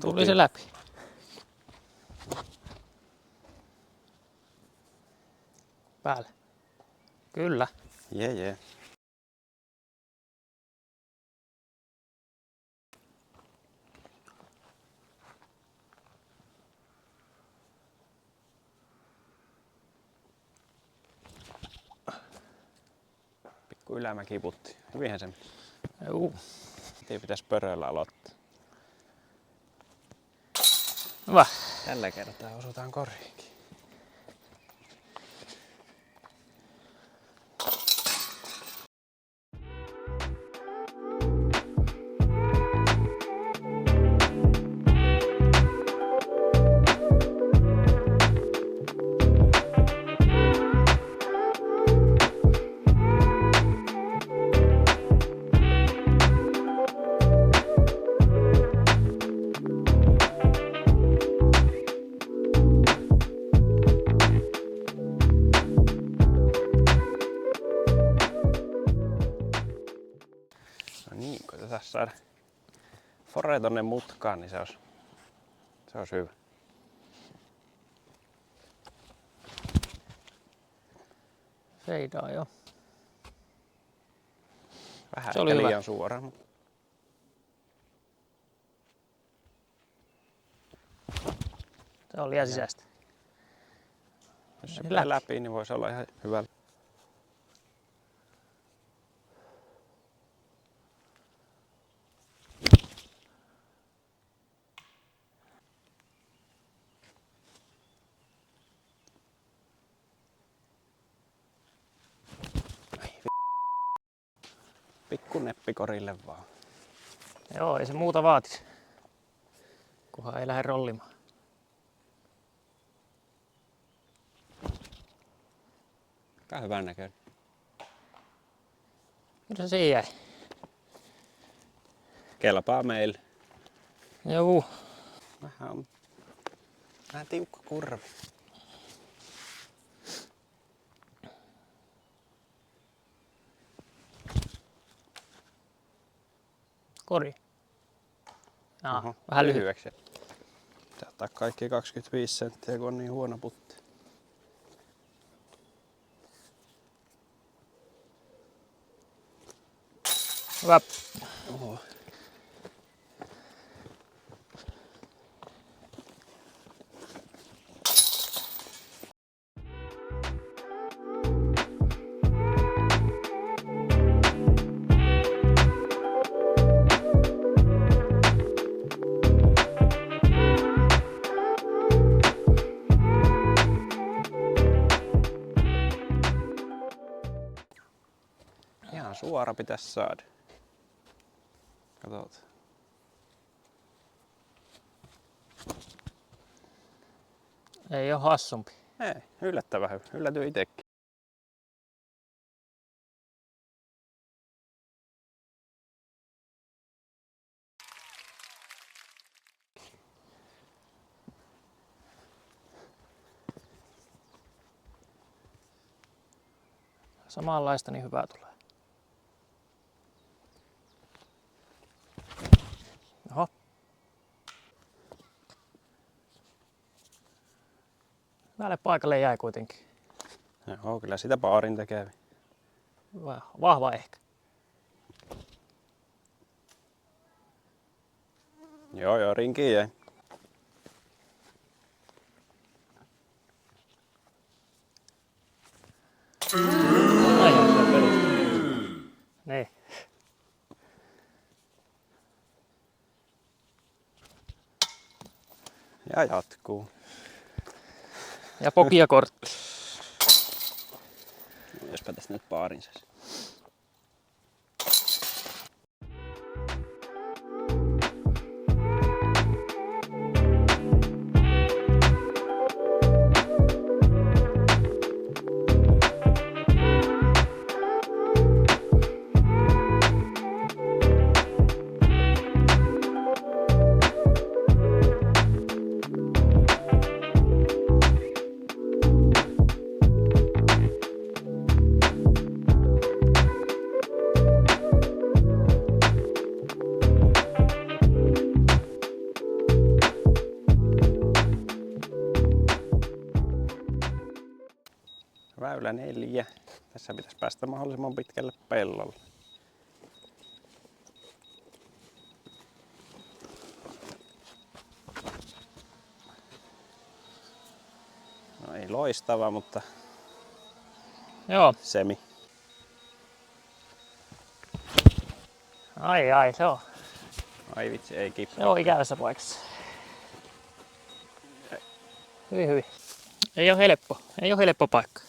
Tuli se läpi. Päälle. Kyllä. Jee. Pikku ylämäki putti. Hyvinhän se meni. Juu. Ei pitäisi pöröllä aloittaa. Hyvä. Tällä kertaa osutaan koriinkin. No niin, koitetaan saada fore tonne mutkaan, niin se olisi hyvä. Feidaa jo. Vähän Se oli ehkä hyvä. liian suora. Se on liian sisäistä. Jos se Läpi. menee läpi, niin voisi olla ihan hyvä. Pikku neppi korille vaan. Joo, ei se muuta vaatisi. Kunhan ei lähde rollimaan. Aika hyvän näköinen. Mitä se jäi? Kelpaa meille. Joo. Vähän tiukka kurvi. Kori. Oho, Vähän lyhyt. lyhyeksi. Pitää ottaa kaikki 25 senttiä, kun on niin huono putti. Hyvä. Oho. Ihan suora pitäisi saada. Katsotaan. Ei oo hassumpi. Ei, yllättävän hyvä. Yllätyin itekin. Samanlaista niin hyvää tulee. Oho. Hyvälle paikalle jäi kuitenkin. Joo, kyllä sitä baarin tekee. Vahva ehkä. Joo, rinkiin jäi. Niin. Ja jatkuu. Ja pokia kortti. Jospa tässä nyt baarin saisi. väylä 4. Tässä pitäisi päästä mahdollisimman pitkälle pellolle. No ei loistava, mutta Joo. semi. Ai, se on. Ai vitsi, ei kippaa. Se on ikävässä paikassa. Hyvin. Ei ole helppo paikka.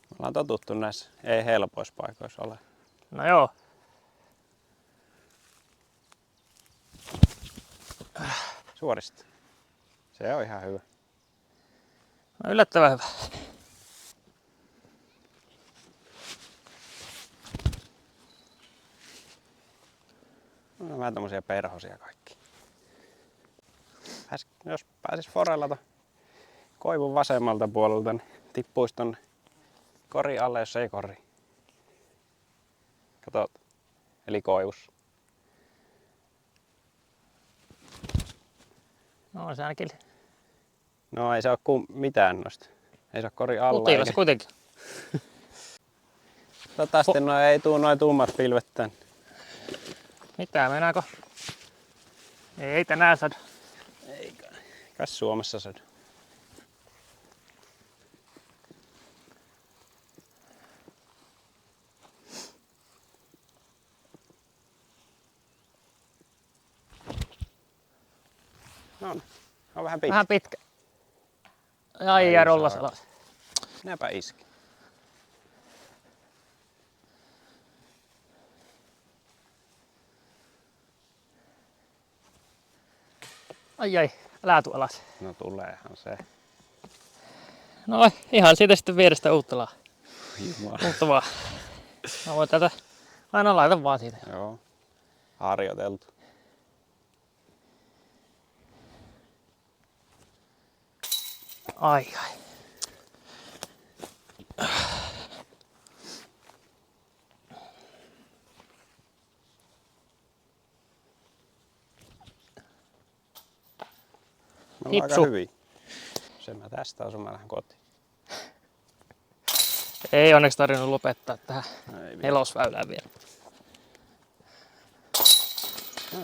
Me ollaan totuttu näissä ei helpoissa paikoissa ole. No joo. Suorista. Se on ihan hyvä. No yllättävän hyvä. No vähän tommosia perhosia kaikki. Jos pääsis forellata koivun vasemmalta puolelta, niin tippuis tonne kori alle, jos ei kori. Katot. Eli koivussa. No se ainakin No ei se oo mitään noista. Ei se oo kori alla. kutilassa Eikä... kuitenkin. Toivottavasti ei tuu noin tummat pilvet tän. Mitä meinaako? Ei tänään saada. Eikä. Kas Suomessa saada. No, on vähän pitkä. Vähän pitkä. Ai ja rollas alas. Näpä iski. Ai, älä tuu alas. No tuleehan se. No ihan siitä sitten vierestä uuttelaa. Jumala. Uutta vaan. Mä voin tätä aina laita vaan siitä. Joo. Harjoiteltu. Ai. Me ollaan Hipsu. aika hyvin. Sen mä tästä asun, mä lähden kotiin. Ei onneksi tarvinnut lopettaa tähän Ei vielä. nelosväylään vielä. No.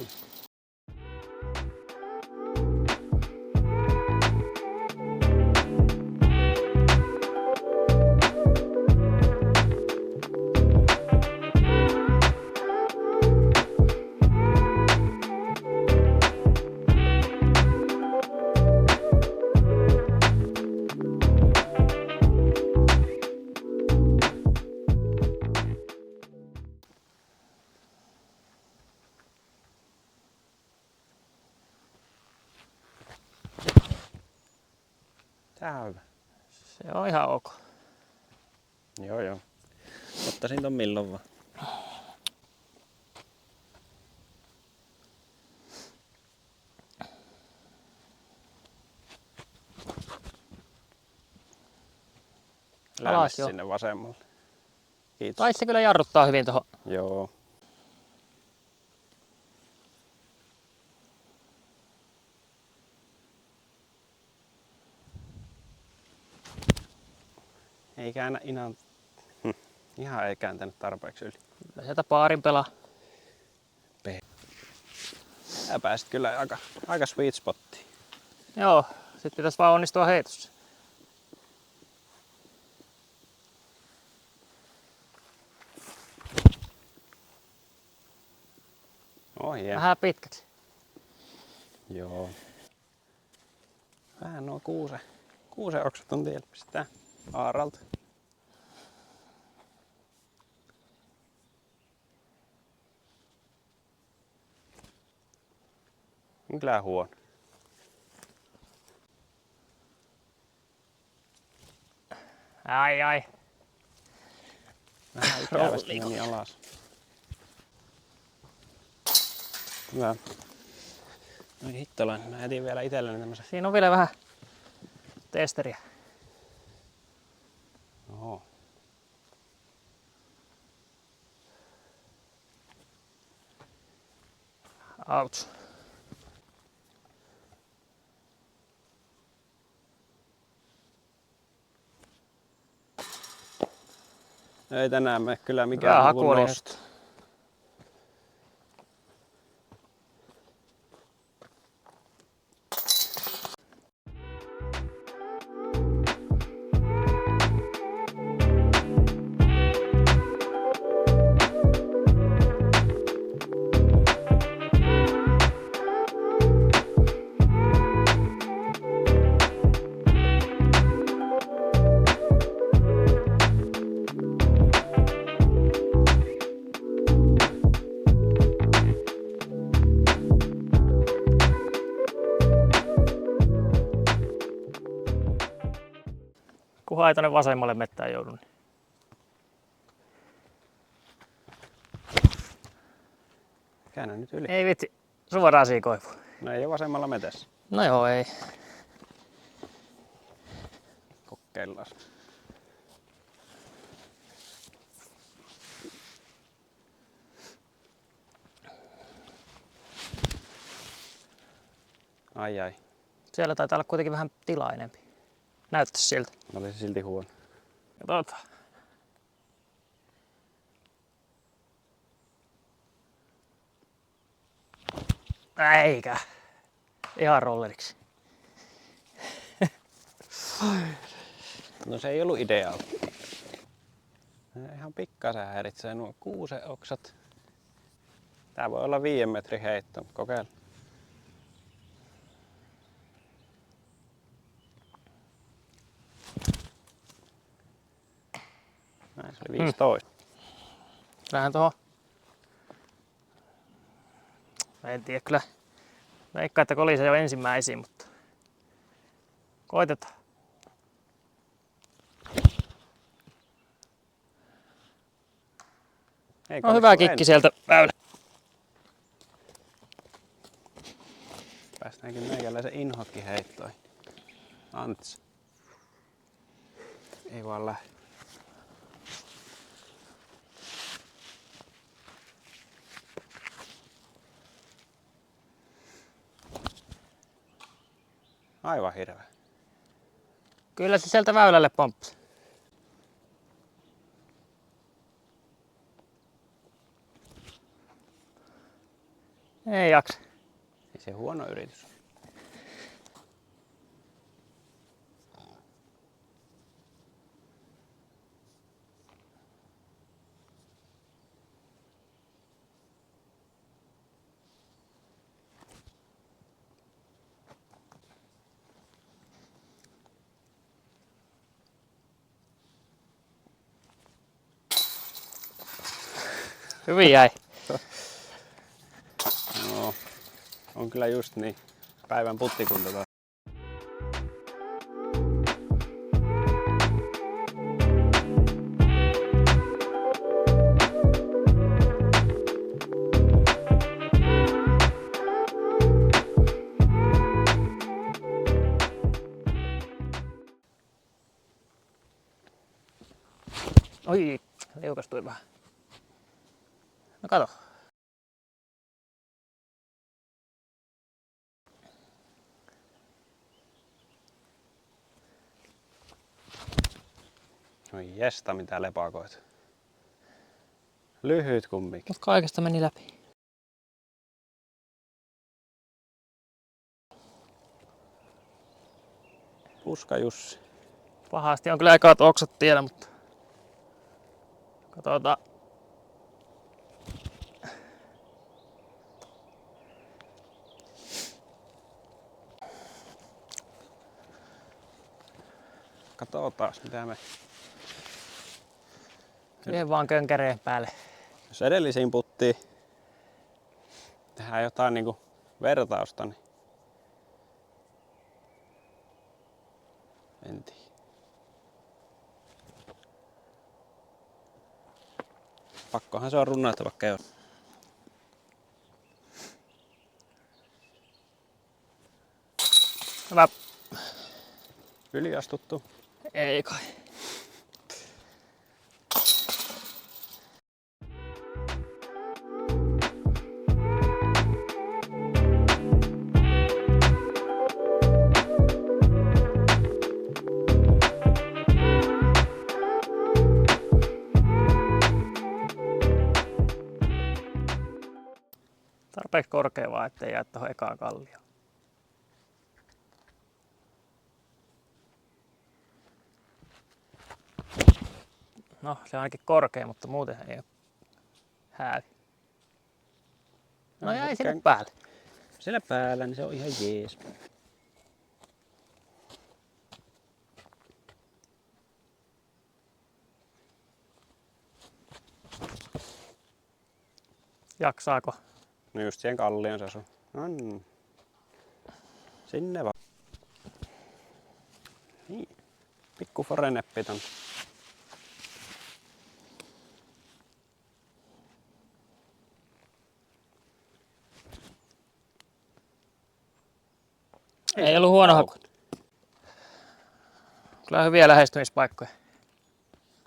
Tää on hyvä. Se on ihan ok. Joo. Ottaisin ton milloin vaan. Lämmes joo. sinne vasemmalle. Kiitos. Taisi se kyllä jarruttaa hyvin tuohon. Joo. Ei käännä ihan ei kääntänyt tarpeeksi yli. Sieltä paarin pelaa. Sä pääsit kyllä aika sweet spottiin. Joo, sit pitäis vaan onnistua heitossa. Oh yeah. Vähän pitkäksi. Joo. Vähän nuo kuusen oksat on tiellä. Pistää aaralta. On kyllä huono. Ai. Vähän ikävästi meni alas. Hyvä. No hittolainen. Mä etin vielä itselleni tämmösen. Siinä on vielä vähän testeriä. Oho. Ouch. Ei tänään me kyllä Hyvä mikään haku muu oli nosto. nyt. Kunhan ei tonne vasemmalle mettään joudu. Niin. Käännä nyt yli. Ei vitsi, suoraan siikoivu. No ei ole vasemmalla metässä. No joo, ei. Kokeillaan. Ai. Siellä taitaa olla kuitenkin vähän tilaa enempi. Näyttäisi siltä. Oli se silti huono. Katsotaan. Eikä. Ihan rolleriksi. No se ei ollut ideaa. Ihan pikkasen häiritsee nuo kuuseoksat. Tää voi olla 5 metrin heitto. Kokeile. Näin se oli 15. Vähän tuohon. En tiedä kyllä. Veikkaan, että kolisee jo ensimmäisiin, mutta koitetaan. Ei No hyvä kikki sieltä väylä. Päästäänkin meikäläisen inhokki heittoihin. Ants. Ei vaan lähde. Aivan hirveä. Kyllä se sieltä väylälle pomppasi. Ei jaksa. Ei se huono yritys. Hyvin jäi. No, on kyllä just niin. Päivän puttikunta taas. Oi, liukastui vähän. No kato. Oi jesta mitä lepakoita. Lyhyt kumminkin. Mut kaikesta meni läpi. Puska Jussi. Pahasti on kyllä ekat oksat tiellä, mutta katsotaan. Katsotaan mitä me. Siihen vaan könkäreen päälle. Jos edellisiin puttiin tehdään jotain niinku vertausta, niin en tiedä. Pakkohan se on runnattava keula. Hyvä. Yliastuttu. Ei kai. Tarpeeksi korkea vaan, ettei jää tuohon ekaan kallioon. No, se on ainakin korkea, mutta muuten ei ole häävi. No jäi sinne päälle. Siellä päällä, niin se on ihan jees. Jaksaako? No just siihen kallioon se asuu. On. Sinne vaan. Niin. Pikku foreneppi ton. Ei ollut huono haku. Kyllä hyviä lähestymispaikkoja.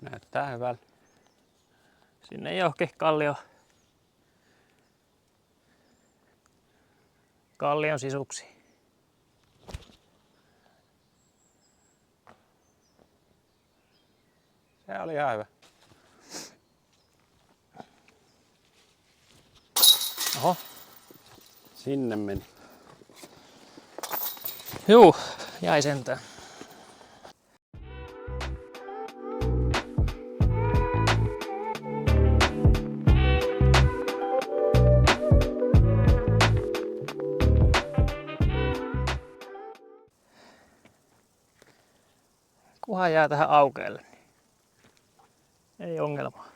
Näyttää hyvältä. Sinne johonkin kallion sisuksi. Se oli ihan hyvä. Oho. Sinne meni. Juu, jäi sentään. Kunhan jää tähän aukeelle, niin ei ongelmaa.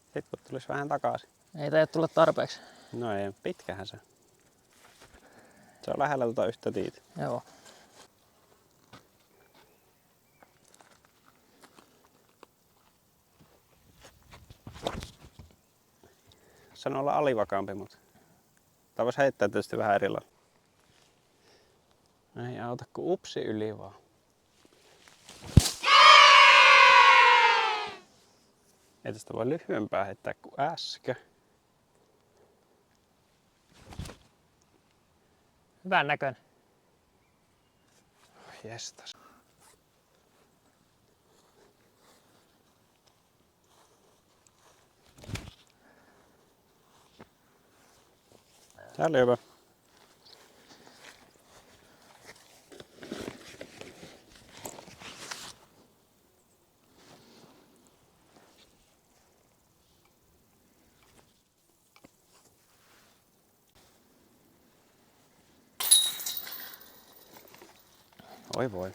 Sitten kun tulisi vähän takaisin. Ei taida tulla tarpeeksi. No ei, pitkähän se. Se on lähellä tuota yhtä tiitä. Joo. Sano olla alivakaampi, mutta tää voisi heittää tietysti vähän eri lailla. Ei auta kuin upsi yli vaan. Ei tästä voi lyhyempää heittää kuin äsken. Hyvän näköinen. Jestas. Tää oli hyvä. Oi voi.